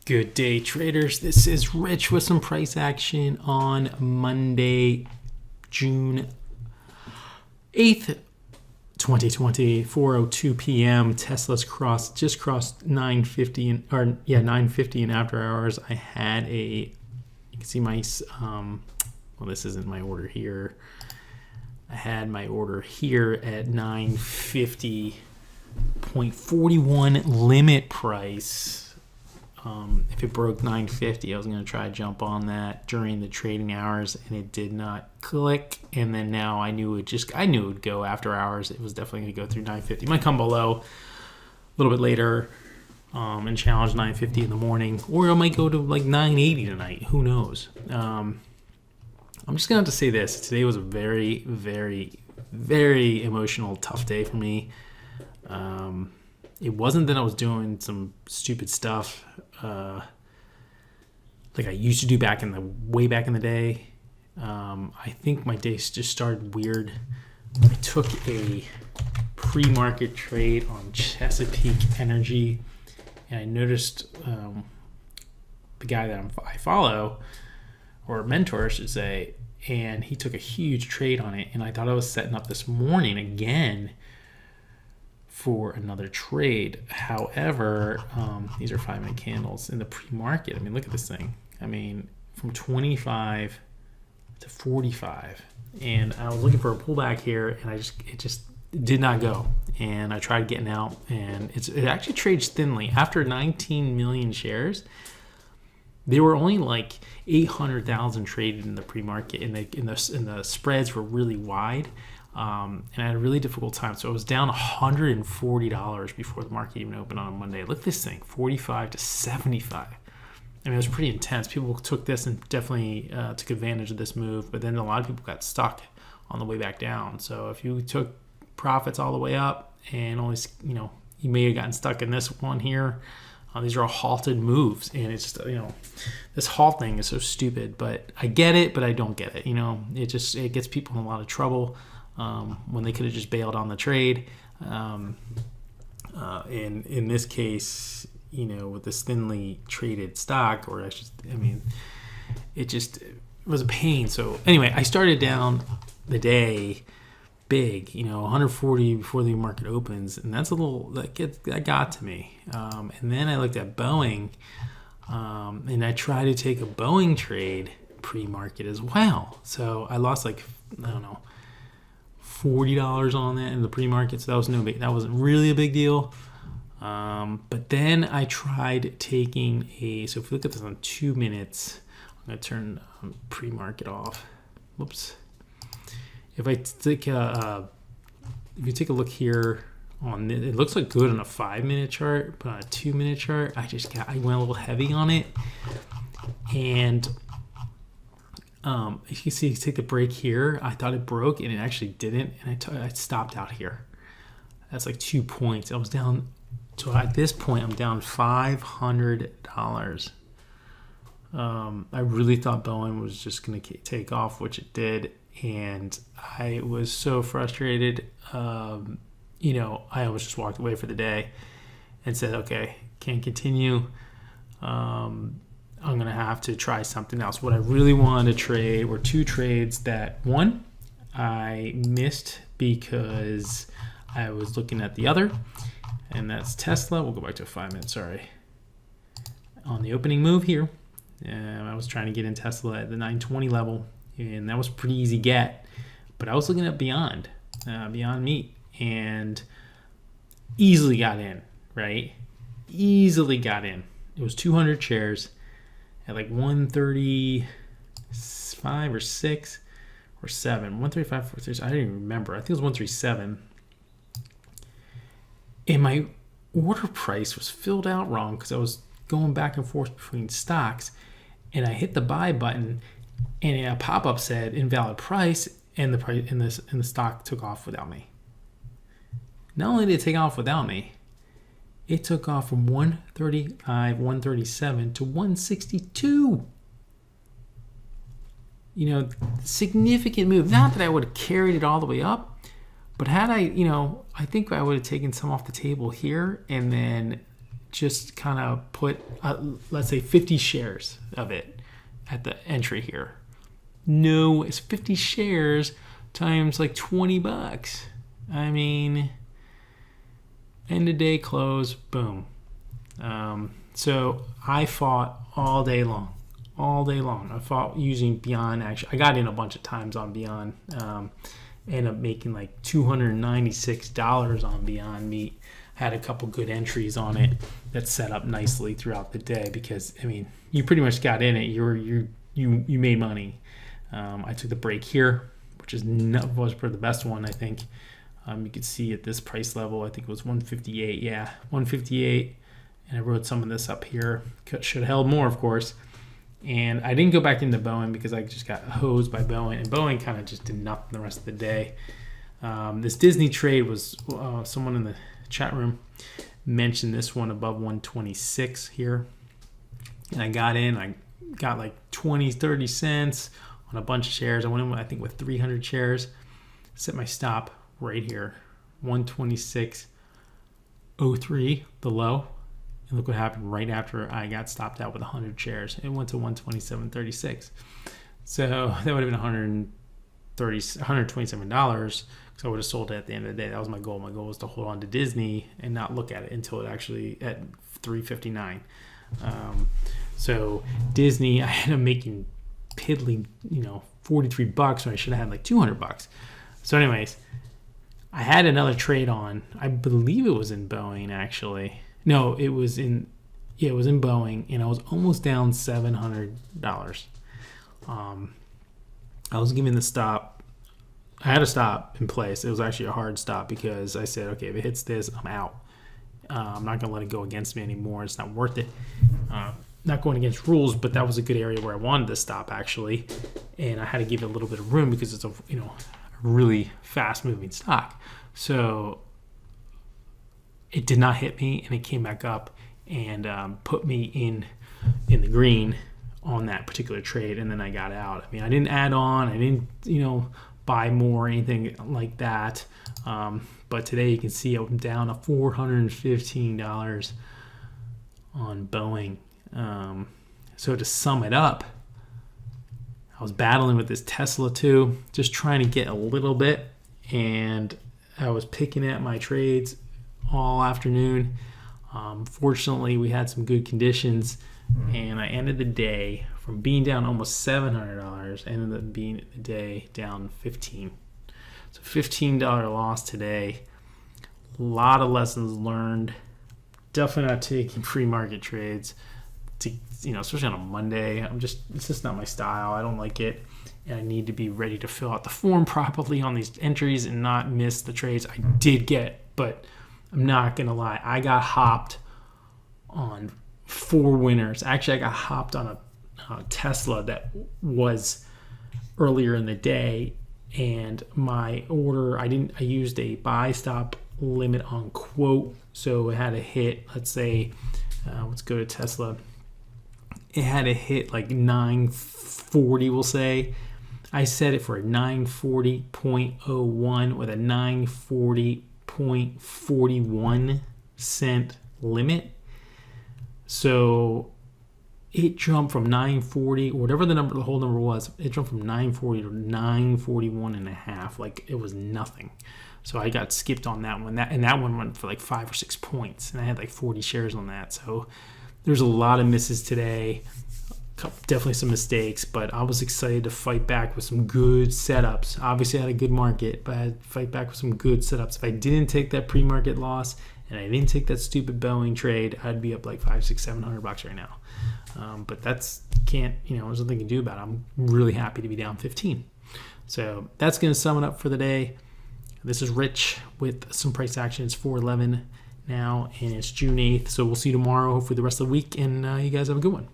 Good day, traders. This is Rich with some price action on Monday, June 8th, 2020, 4:02 p.m. Tesla's just crossed 950 950 in after hours. I had you can see my well, this isn't my order here. I had my order here at 950.41 limit price. If it broke 950, I was going to try to jump on that during the trading hours, and it did not click. And then now I knew it would go after hours. It was definitely going to go through 950. It might come below a little bit later and challenge 950 in the morning, or it might go to like 980 tonight. Who knows? I'm just going to have to say this. Today was a very, very, very emotional, tough day for me. It wasn't that I was doing some stupid stuff like I used to do way back in the day. I think my days just started weird. I took a pre-market trade on Chesapeake Energy, and I noticed the guy that I follow, or mentor, I should say, and he took a huge trade on it, and I thought I was setting up this morning again for another trade. However, these are 5-minute candles in the pre-market. I mean, look at this thing. I mean, from 25 to 45, and I was looking for a pullback here, and it just did not go. And I tried getting out, and it actually trades thinly. After 19 million shares, there were only like 800,000 traded in the pre-market, and the spreads were really wide. And I had a really difficult time. So it was down $140 before the market even opened on a Monday. Look at this thing, 45 to 75. I mean, it was pretty intense. People took this and definitely took advantage of this move, but then a lot of people got stuck on the way back down. So if you took profits all the way up and only, you may have gotten stuck in this one here. These are all halted moves, and it's just, this halt thing is so stupid, but I get it, but I don't get it. It gets people in a lot of trouble. When they could have just bailed on the trade. In this case, with this thinly traded stock, it was a pain. So anyway, I started down the day big, 140 before the market opens, and that got to me. And then I looked at Boeing, and I tried to take a Boeing trade pre-market as well. So I lost $40 on that in the pre-market, so that wasn't really a big deal. But then I tried taking so if you look at this on 2 minutes, I'm going to turn pre-market off. Whoops. If you take a look here it looks like good on a 5-minute chart, but on a 2-minute chart, I went a little heavy on it. And you can see, you take the break here. I thought it broke, and it actually didn't. And I stopped out here. That's like 2 points. I was down. So at this point, I'm down $500. I really thought Boeing was just going to take off, which it did. And I was so frustrated. I almost just walked away for the day and said, okay, can't continue. I'm going to have to try something else. What I really wanted to trade were two trades that, one, I missed because I was looking at the other, and that's Tesla. We'll go back to a 5 minute, sorry. On the opening move here, I was trying to get in Tesla at the 920 level, and that was a pretty easy get. But I was looking at Beyond Meat, and easily got in, right? Easily got in. It was 200 shares at like 135 or 6 or 7. 135, 436, I don't even remember. I think it was 137. And my order price was filled out wrong because I was going back and forth between stocks, and I hit the buy button, and a pop-up said invalid price, and the price and the stock took off without me. Not only did it take off without me, it took off from 135, 137 to 162. Significant move. Not that I would have carried it all the way up, but had I think I would have taken some off the table here and then just kind of put, let's say 50 shares of it at the entry here. No, it's 50 shares times like $20. I mean, end of day close, boom. So I fought all day long. I fought using Beyond. Actually, I got in a bunch of times on Beyond. Ended up making like $296 on Beyond Meat. Had a couple good entries on it that set up nicely throughout the day because, I mean, you pretty much got in it. You made money. I took the break here, which was for the best one, I think. You could see at this price level, I think it was 158. Yeah, 158. And I wrote some of this up here. Should have held more, of course. And I didn't go back into Boeing because I just got hosed by Boeing. And Boeing kind of just did nothing the rest of the day. This Disney trade was, someone in the chat room mentioned this one above 126 here. And I got in. I got like 20, 30 cents on a bunch of shares. I went in, I think, with 300 shares. Set my stop right here. 126.03, the low. And look what happened right after I got stopped out with 100 shares. It went to 127.36. So that would have been $127 because I would have sold it at the end of the day. That was my goal. My goal was to hold on to Disney and not look at it until it actually at $3.59. So Disney, I ended up making piddling, $43 when I should have had like $200. So anyways, I had another trade on. I believe it was in Boeing actually. No, it was in Boeing, and I was almost down $700. I was giving the stop. I had a stop in place. It was actually a hard stop because I said, okay, if it hits this, I'm out. I'm not going to let it go against me anymore. It's not worth it. Not going against rules, but that was a good area where I wanted to stop actually, and I had to give it a little bit of room because it's a really fast moving stock. So it did not hit me, and it came back up and put me in the green on that particular trade, and then I got out. I mean, I didn't add on. I didn't, buy more or anything like that. But today you can see I'm down to $415 on Boeing. So to sum it up, I was battling with this Tesla too, just trying to get a little bit, and I was picking at my trades all afternoon. Fortunately, we had some good conditions, and I ended the day from being down almost $700, ended up being the day down $15. So $15 loss today. A lot of lessons learned. Definitely not taking free market trades, especially on a Monday. It's just not my style. I don't like it, and I need to be ready to fill out the form properly on these entries and not miss the trades I did get. But I'm not gonna lie, I got hopped on 4 winners. Actually, I got hopped on a Tesla that was earlier in the day, and my order, I used a buy stop limit on quote, so it had to hit, let's say, let's go to Tesla. It had to hit like 940, we'll say. I set it for a 940.01 with a 940.41 cent limit. So it jumped from 940, or whatever the whole number was, it jumped from 940 to 941 and a half. Like it was nothing. So I got skipped on that one. And that one went for like 5 or 6 points, and I had like 40 shares on that. So there's a lot of misses today. Definitely some mistakes, but I was excited to fight back with some good setups. Obviously, I had a good market, but I had to fight back with some good setups. If I didn't take that pre-market loss and I didn't take that stupid Boeing trade, I'd be up like $500, $600, $700 right now. But there's nothing you can do about it. I'm really happy to be down 15. So that's going to sum it up for the day. This is Rich with some price action. It's 4:11 now, and it's June 8th. So we'll see you tomorrow, hopefully the rest of the week, and you guys have a good one.